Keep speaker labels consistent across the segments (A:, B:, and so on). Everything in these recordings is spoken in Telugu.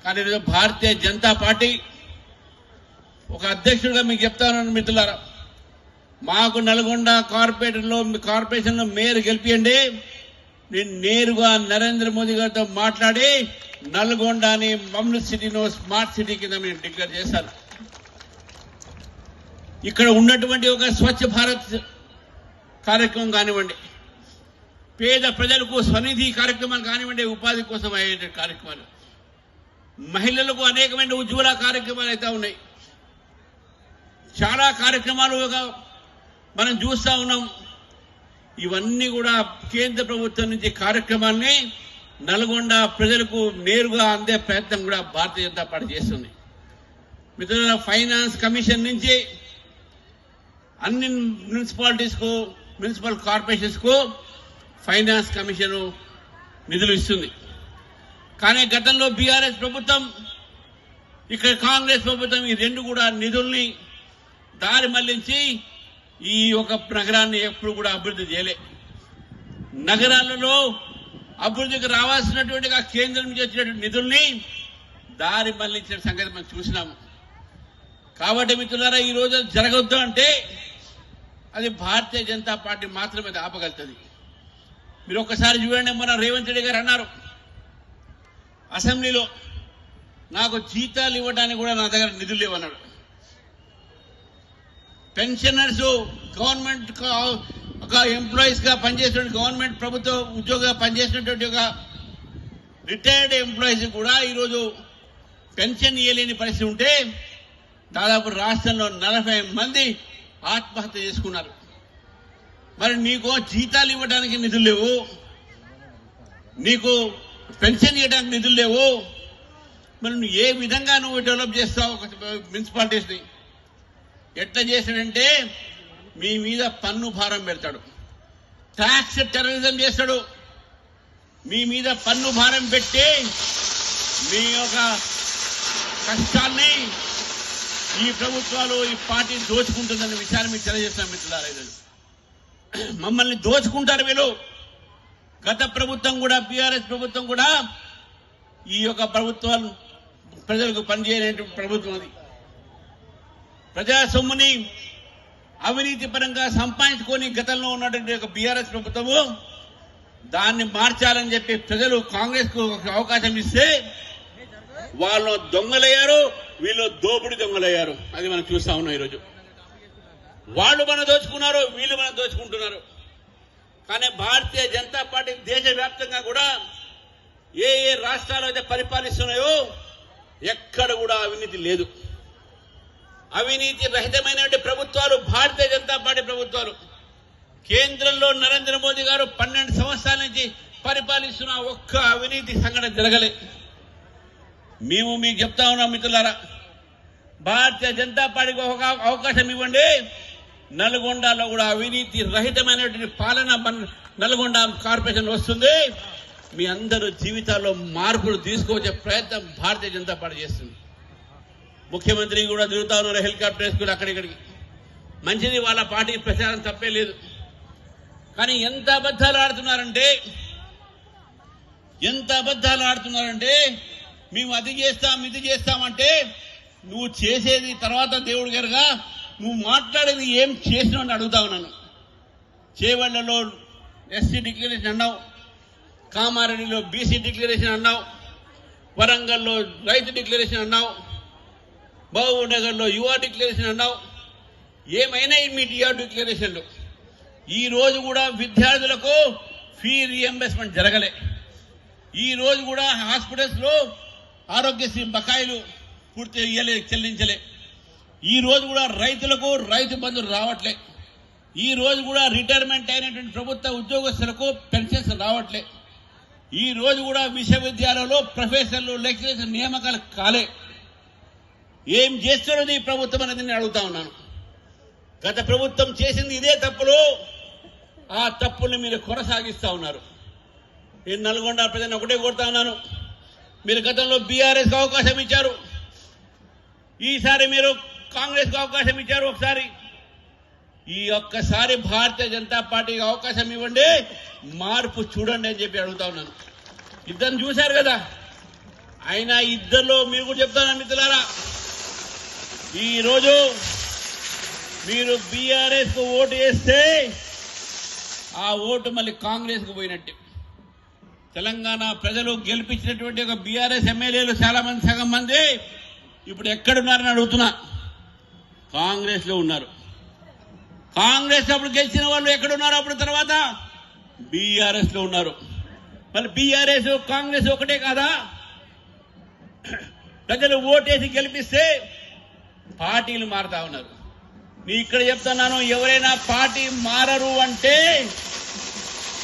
A: కానీ ఈరోజు భారతీయ జనతా పార్టీ ఒక అధ్యక్షుడిగా మీకు చెప్తా ఉన్నాను మిత్రులారా, మాకు నల్గొండ కార్పొరేషన్లో మేయర్ గెలిపియండి, నేను నేరుగా నరేంద్ర మోదీ గారితో మాట్లాడి నల్గొండని అమృత్ సిటీలో స్మార్ట్ సిటీ కింద మేము డిక్లేర్ చేశాను. ఇక్కడ ఉన్నటువంటి ఒక స్వచ్ఛ భారత్ కార్యక్రమం కానివ్వండి, పేద ప్రజలకు స్వనిధి కార్యక్రమాలు కానివ్వండి, ఉపాధి కోసం అయ్యే కార్యక్రమాలు, మహిళలకు అనేకమైన ఉజ్వల కార్యక్రమాలు అయితే ఉన్నాయి. చాలా కార్యక్రమాలు మనం చూస్తా ఉన్నాం. ఇవన్నీ కూడా కేంద్ర ప్రభుత్వం నుంచి కార్యక్రమాన్ని నల్గొండ ప్రజలకు నేరుగా అందే ప్రయత్నం కూడా భారతీయ జనతా పార్టీ చేస్తుంది. మిత్రుల ఫైనాన్స్ కమిషన్ నుంచి అన్ని మున్సిపల్ కార్పొరేషన్స్ కు ఫైనాన్స్ కమిషన్ నిధులు ఇస్తుంది. కానీ గతంలో బీఆర్ఎస్ ప్రభుత్వం, ఇక్కడ కాంగ్రెస్ ప్రభుత్వం ఈ రెండు కూడా నిధుల్ని దారి మళ్లించి ఈ ఒక నగరాన్ని ఎప్పుడు కూడా అభివృద్ధి చేయలే. నగరాలలో అభివృద్ధికి రావాల్సినటువంటి కేంద్రం నుంచి వచ్చినటువంటి నిధుల్ని దారి మళ్లించిన సంగతి మనం చూసినాము. కాబట్టి మిత్రులారా, ఈ రోజు జరగవద్దు అంటే అది భారతీయ జనతా పార్టీ మాత్రమే ఆపగలుగుతుంది. మీరు ఒక్కసారి చూడండి, మన రేవంత్ రెడ్డి గారు అన్నారు అసెంబ్లీలో, నాకు జీతాలు ఇవ్వడానికి కూడా నా దగ్గర నిధులు లేవన్నాడు. పెన్షనర్స్ గవర్నమెంట్ ఒక ఎంప్లాయీస్ గా పనిచేసిన గవర్నమెంట్ ప్రభుత్వ ఉద్యోగంగా పనిచేసినటువంటి ఒక రిటైర్డ్ ఎంప్లాయీస్ కూడా ఈరోజు పెన్షన్ ఇవ్వలేని పరిస్థితి ఉంటే దాదాపు రాష్ట్రంలో 40 మంది ఆత్మహత్య చేసుకున్నారు. మరి నీకు జీతాలు ఇవ్వడానికి నిధులు లేవు, నీకు పెన్షన్ ఇవ్వడానికి నిధులు లేవు, మరి నువ్వు ఏ విధంగా నువ్వు డెవలప్ చేస్తావు మున్సిపాలిటీస్ని? ఎట్లా చేశాడంటే మీ మీద పన్ను భారం పెడతాడు, ట్యాక్స్ టెర్రరిజం చేస్తాడు. మీ మీద పన్ను భారం పెట్టి మీ యొక్క కష్టాన్ని ఈ ప్రభుత్వాలు ఈ పార్టీ దోచుకుంటుందనే విషయాన్ని మీకు తెలియజేస్తాం మిత్రులారా. మమ్మల్ని దోచుకుంటారు వీళ్ళు. గత ప్రభుత్వం కూడా, బీఆర్ఎస్ ప్రభుత్వం కూడా ఈ యొక్క ప్రభుత్వాలు ప్రజలకు పనిచేయని ప్రభుత్వం. అది ప్రజా సొమ్ముని అవినీతి పరంగా సంపాదించుకొని గతంలో ఉన్నటువంటి ఒక బీఆర్ఎస్ ప్రభుత్వము దాన్ని మార్చాలని చెప్పి ప్రజలు కాంగ్రెస్ కు ఒక అవకాశం ఇస్తే వాళ్ళు దొంగలయ్యారు, వీళ్ళు దోపిడి దొంగలయ్యారు. అది మనం చూస్తా ఉన్నాం. ఈరోజు వాళ్ళు మనం దోచుకున్నారు, వీళ్ళు మనం దోచుకుంటున్నారు. కానీ భారతీయ జనతా పార్టీ దేశవ్యాప్తంగా కూడా ఏ రాష్ట్రాలు అయితే పరిపాలిస్తున్నాయో ఎక్కడ కూడా అవినీతి లేదు. అవినీతి రహితమైనటువంటి ప్రభుత్వాలు భారతీయ జనతా పార్టీ ప్రభుత్వాలు. కేంద్రంలో నరేంద్ర మోదీ గారు 12 సంవత్సరాల నుంచి పరిపాలిస్తున్న ఒక్క అవినీతి సంఘటన జరగలే. మేము మీకు చెప్తా ఉన్నాం మిత్రులారా, భారతీయ జనతా పార్టీకి ఒక అవకాశం ఇవ్వండి, నల్గొండలో కూడా అవినీతి రహితమైనటువంటి పాలన నల్గొండ కార్పొరేషన్ వస్తుంది. మీ అందరూ జీవితాల్లో మార్పులు తీసుకువచ్చే ప్రయత్నం భారతీయ జనతా పార్టీ చేస్తుంది. ముఖ్యమంత్రి కూడా తిరుగుతా ఉన్నారు హెలికాప్టర్ వేసుకుని అక్కడిక్కడికి. మంచిది, వాళ్ళ పార్టీ ప్రచారం తప్పే లేదు. కానీ ఎంత అబద్ధాలు ఆడుతున్నారంటే మేము అది చేస్తాం ఇది చేస్తామంటే నువ్వు చేసేది తర్వాత దేవుడి గారుగా నువ్వు మాట్లాడేది ఏం చేసినావు అని అడుగుతా ఉన్నాను. చేవళ్లలో ఎస్సీ డిక్లరేషన్ అన్నావు, కామారెడ్డిలో బీసీ డిక్లరేషన్ అన్నావు, వరంగల్లో రైతు డిక్లరేషన్ అన్నావు, మహబూబ్నగర్లో యువ డిక్లరేషన్ అన్నావు. ఏమైనా మీ టీఆర్ డిక్లరేషన్లు ఈ రోజు కూడా విద్యార్థులకు ఫీ రీఎంబర్స్మెంట్ జరగలే. ఈ రోజు కూడా హాస్పిటల్స్ లో ఆరోగ్యశ్రీ బకాయిలు పూర్తి చెల్లించలే. ఈ రోజు కూడా రైతులకు రైతు బంధువులు రావట్లే. ఈ రోజు కూడా రిటైర్మెంట్ అయినటువంటి ప్రభుత్వ ఉద్యోగస్తులకు పెన్షన్స్ రావట్లే. ఈ రోజు కూడా విశ్వవిద్యాలయంలో ప్రొఫెసర్లు లెక్చరర్స్ నియామకాలు కాలే. ఏం చేస్తున్నది ఈ ప్రభుత్వం అనేది నేను అడుగుతా ఉన్నాను. గత ప్రభుత్వం చేసింది ఇదే తప్పులు, ఆ తప్పుల్ని మీరు కొనసాగిస్తా ఉన్నారు. నేను నల్గొండ ప్రజలను ఒకటే కోరుతా ఉన్నాను, మీరు గతంలో బీఆర్ఎస్ కు అవకాశం ఇచ్చారు, ఈసారి మీరు కాంగ్రెస్ కు అవకాశం ఇచ్చారు. ఒకసారి ఈ ఒక్కసారి భారతీయ జనతా పార్టీకి అవకాశం ఇవ్వండి, మార్పు చూడండి అని చెప్పి అడుగుతా ఉన్నాను. ఇద్దరు చూశారు కదా, అయినా ఇద్దరిలో మీరు కూడా చెప్తాను మిత్రులారా, ఈరోజు మీరు బీఆర్ఎస్ కు ఓటు వేస్తే ఆ ఓటు మళ్ళీ కాంగ్రెస్ కు పోయినట్టే. తెలంగాణ ప్రజలు గెలిపించినటువంటి ఒక బీఆర్ఎస్ ఎమ్మెల్యేలు చాలా మంది, సగం మంది ఇప్పుడు ఎక్కడున్నారని అడుగుతున్నా. కాంగ్రెస్ లో ఉన్నారు. కాంగ్రెస్ అప్పుడు గెలిచిన వాళ్ళు ఎక్కడున్నారు? అప్పుడు తర్వాత బీఆర్ఎస్ లో ఉన్నారు. మళ్ళీ బీఆర్ఎస్ కాంగ్రెస్ ఒకటే కాదా? ప్రజలు ఓటేసి గెలిపిస్తే పార్టీలు మారుతా ఉన్నారు. నీ ఇక్కడ చెప్తున్నాను, ఎవరైనా పార్టీ మారరు అంటే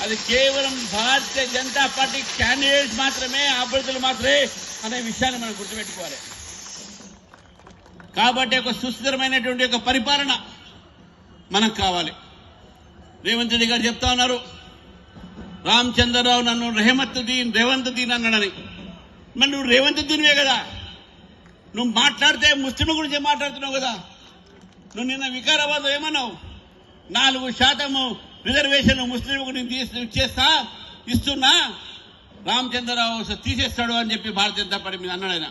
A: అది కేవలం భారతీయ జనతా పార్టీ క్యాండిడేట్స్ మాత్రమే, అభ్యర్థులు మాత్రమే అనే విషయాన్ని మనం గుర్తుపెట్టుకోవాలి. కాబట్టి ఒక సుస్థిరమైనటువంటి ఒక పరిపాలన మనకు కావాలి. రేవంత్ రెడ్డి గారు చెప్తా ఉన్నారు, రామచంద్రరావు నన్ను రేవంత్ దీన్ అన్నాడని. మరి నువ్వు రేవంత్ దీనివే కదా, నువ్వు మాట్లాడితే ముస్లింల గురించి మాట్లాడుతున్నావు కదా. నువ్వు నిన్న వికారాబాద్ ఏమన్నావు? 4% రిజర్వేషన్ ముస్లింలకు నేను ఇస్తున్నా, రామచంద్రరావు తీసేస్తాడు అని చెప్పి భారతీయ జనతా పార్టీ మీద అన్నాడు ఆయన.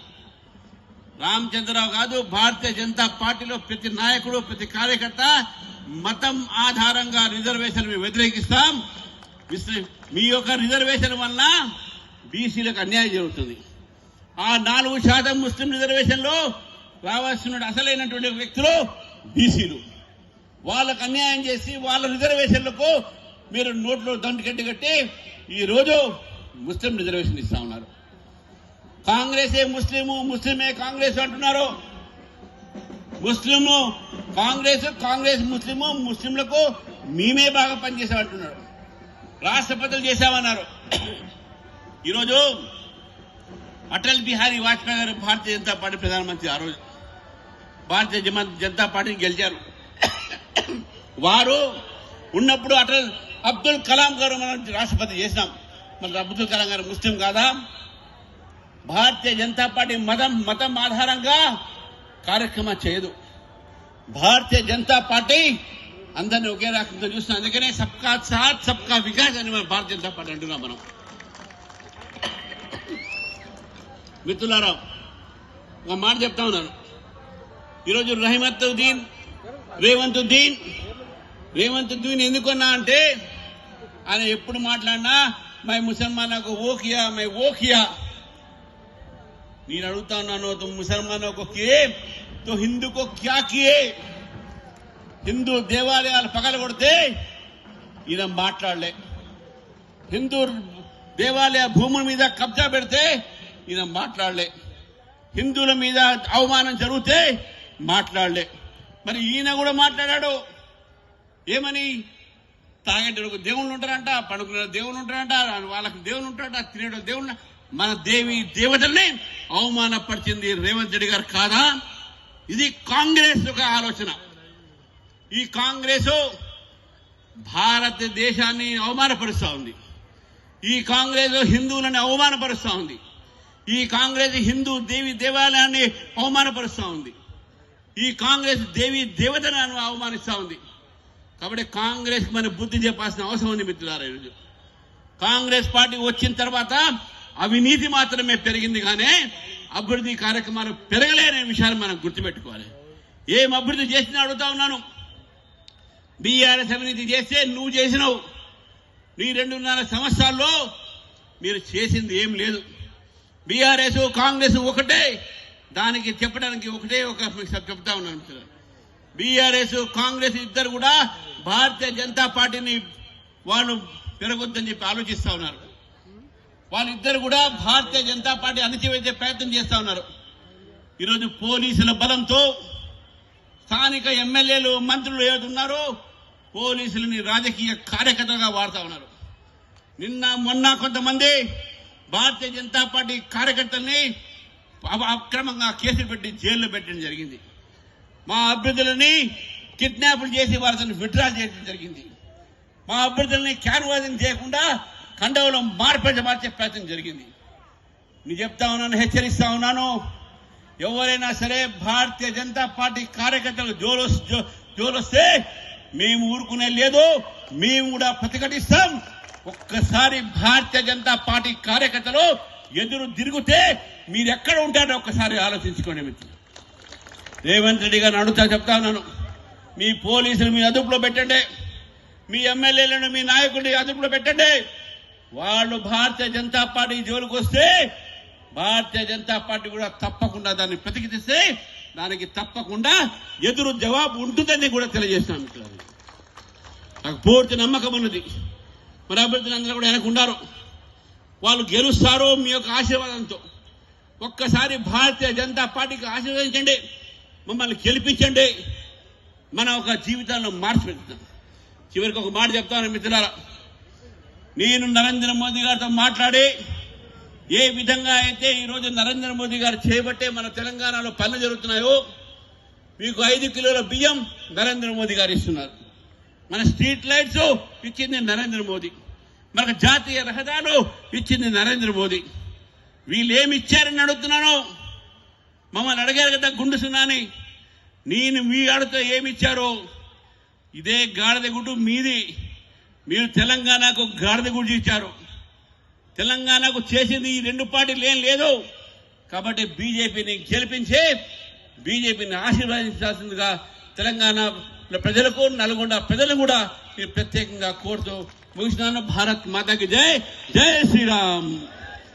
A: రామచంద్రరావు కాదు, భారతీయ జనతా పార్టీలో ప్రతి నాయకుడు, ప్రతి కార్యకర్త మతం ఆధారంగా రిజర్వేషన్ వ్యతిరేకిస్తాం. మీ యొక్క రిజర్వేషన్ వల్ల బీసీలకు అన్యాయం జరుగుతుంది. ఆ 4% ముస్లిం రిజర్వేషన్లో రావాల్సిన అసలైనటువంటి వ్యక్తులు బీసీలు. వాళ్ళకు అన్యాయం చేసి వాళ్ళ రిజర్వేషన్లకు మీరు నోట్లో దండు కట్టి ఈరోజు ముస్లిం రిజర్వేషన్ ఇస్తా ఉన్నారు. కాంగ్రెసే ముస్లిము, ముస్లిమే కాంగ్రెస్ అంటున్నారు. ముస్లిము కాంగ్రెస్, కాంగ్రెస్ ముస్లిము, ముస్లింలకు మేమే బాగా పనిచేసామంటున్నారు. రాష్ట్రపతులు చేశామన్నారు. ఈరోజు అటల్ బిహారీ వాజ్పేయి గారు భారతీయ జనతా పార్టీ ప్రధానమంత్రి. ఆ రోజు భారతీయ జనతా పార్టీని గెలిచారు. వారు ఉన్నప్పుడు అబ్దుల్ కలాం గారు మనం రాష్ట్రపతి చేసినాం. మన అబ్దుల్ కలాం గారు ముస్లిం కాదా? భారతీయ జనతా పార్టీ మతం ఆధారంగా కార్యక్రమం చేయదు. భారతీయ జనతా పార్టీ అందరినీ ఒకే రకంగా చూస్తున్నాం. అందుకనే సబ్కా సాత్ సబ్కా వికాస్ అని మనం భారతీయ జనతా పార్టీ అంటున్నాం. మనం మిత్రులారా, ఒక మాట చెప్తా ఉన్నాను. ఈరోజు రేవంత్ దీన్ ఎందుకున్నా అంటే ఆయన ఎప్పుడు మాట్లాడినా మై ముసల్మానకు ఓకియా. నేను అడుగుతా ఉన్నాను, తుమ్ ముసల్మానో కో కియే తో హిందూకో క్యా కియే? హిందూ దేవాలయాలు పగలగొడితే ఈయన మాట్లాడలే. హిందూ దేవాలయ భూముల మీద కబ్జా పెడితే ఈయన మాట్లాడలే. హిందువుల మీద అవమానం జరిగితే మాట్లాడలే. మరి ఈయన కూడా మాట్లాడాడు. ఏమని? తాగేటోళ్ళకు దేవుళ్ళు ఉంటారంట, పడుకునే దేవుళ్ళు ఉంటారంట, వాళ్ళకి దేవుళ్ళు ఉంటారంట, తినేటో దేవుళ్ళు. మన దేవతల్ని అవమానపరిచింది రేవంత్ రెడ్డి గారు కాదా? ఇది కాంగ్రెస్ ఒక ఆలోచన. ఈ కాంగ్రెస్ భారతదేశాన్ని అవమానపరుస్తా ఉంది. ఈ కాంగ్రెస్ హిందువులను అవమానపరుస్తా ఉంది. ఈ కాంగ్రెస్ హిందూ దేవాలయాన్ని అవమానపరుస్తా ఉంది. ఈ కాంగ్రెస్ దేవతను అవమానిస్తా ఉంది. కాబట్టి కాంగ్రెస్ మన బుద్ధి చెప్పాల్సిన అవసరం ఉంది మిత్రులారా. ఈరోజు కాంగ్రెస్ పార్టీ వచ్చిన తర్వాత అవినీతి మాత్రమే పెరిగింది, కానీ అభివృద్ధి కార్యక్రమాలు పెరగలేని విషయాన్ని మనం గుర్తుపెట్టుకోవాలి. ఏం అభివృద్ధి చేసినా అడుగుతా ఉన్నాను. బీఆర్ఎస్ అవినీతి చేస్తే నువ్వు చేసినావు. నీ 2.5 సంవత్సరాల్లో మీరు చేసింది ఏం లేదు. బీఆర్ఎస్ కాంగ్రెస్ ఒకటే, దానికి చెప్పడానికి ఒకటే చెప్తా ఉన్నాను. బీఆర్ఎస్ కాంగ్రెస్ ఇద్దరు కూడా భారతీయ జనతా పార్టీని వాళ్ళు పెరగొద్దని చెప్పి ఆలోచిస్తా ఉన్నారు. వాళ్ళిద్దరు కూడా భారతీయ జనతా పార్టీ అణచివేసే ప్రయత్నం చేస్తా ఉన్నారు. ఈరోజు పోలీసుల బలంతో స్థానిక ఎమ్మెల్యేలు, మంత్రులు ఏదున్నారో పోలీసులని రాజకీయ కార్యకర్తలుగా వాడుతా ఉన్నారు. నిన్న మొన్న కొంతమంది భారతీయ జనతా పార్టీ కార్యకర్తల్ని అక్రమంగా కేసులు పెట్టి జైల్లో పెట్టడం జరిగింది. మా అభ్యర్థులని కిడ్నాపులు చేసి వాళ్ళని విత్డ్రా చేయడం జరిగింది. మా అభ్యర్థులని క్యాన్వాసింగ్ చేయకుండా కండవలో మార్చే ప్రయత్నం జరిగింది. నేను చెప్తా ఉన్నాను, హెచ్చరిస్తా ఉన్నాను, ఎవరైనా సరే భారతీయ జనతా పార్టీ కార్యకర్తలు జోలొస్తే మేము ఊరుకునే లేదు, మేము కూడా ప్రతిఘటిస్తాం. ఒక్కసారి భారతీయ జనతా పార్టీ కార్యకర్తలు ఎదురు తిరిగితే మీరు ఎక్కడ ఉంటారో ఒక్కసారి ఆలోచించుకోండి మిత్రులు. రేవంత్ రెడ్డి గారిని అడుగుతా చెప్తా ఉన్నాను, మీ పోలీసులు మీ అదుపులో పెట్టండి, మీ ఎమ్మెల్యేలను మీ నాయకుడిని అదుపులో పెట్టండి. వాళ్ళు భారతీయ జనతా పార్టీ జోలికి వస్తే భారతీయ జనతా పార్టీ కూడా తప్పకుండా దాన్ని ప్రతిఘటిస్తే దానికి తప్పకుండా ఎదురు జవాబు ఉంటుందని కూడా తెలియజేస్తున్నాను మిత్రులు. నాకు పూర్తి నమ్మకం ఉన్నది. మన అభ్యర్థులు అందరూ కూడా వెనకున్నారు, వాళ్ళు గెలుస్తారు మీ యొక్క ఆశీర్వాదంతో. ఒక్కసారి భారతీయ జనతా పార్టీకి ఆశీర్వదించండి, మమ్మల్ని గెలిపించండి, మన ఒక జీవితాలను మార్చిపెడతాం. చివరికి ఒక మాట చెప్తాను మిత్రులారా, నేను నరేంద్ర మోదీ గారితో మాట్లాడి ఏ విధంగా అయితే ఈరోజు నరేంద్ర మోదీ గారు చేపట్టే మన తెలంగాణలో పనులు జరుగుతున్నాయో, మీకు 5 కిలోల బియ్యం నరేంద్ర మోదీ గారు ఇస్తున్నారు, మన స్ట్రీట్ లైట్స్ ఇచ్చింది నరేంద్ర మోదీ, మనకు జాతీయ రహదారులు ఇచ్చింది నరేంద్ర మోదీ. వీళ్ళు ఏమి ఇచ్చారని అడుగుతున్నాను. మమ్మల్ని అడిగారు కదా గుండు సున్నాని, నేను మీ అడిగితే ఏమి ఇచ్చారో ఇదే గాడిద గుడ్డు మీది. మీరు తెలంగాణకు గాడిద గుడ్డు ఇచ్చారు. తెలంగాణకు చేసింది ఈ 2 పార్టీలు ఏం లేదు. కాబట్టి బీజేపీని గెలిపించి బీజేపీని ఆశీర్వదించాల్సిందిగా తెలంగాణ ప్రజలకు నల్గొండ ప్రజలు కూడా ప్రత్యేకంగా కోరుతూ ముగిస్తున్నాను. భారత్ మాతాకి జై, జై శ్రీరామ్.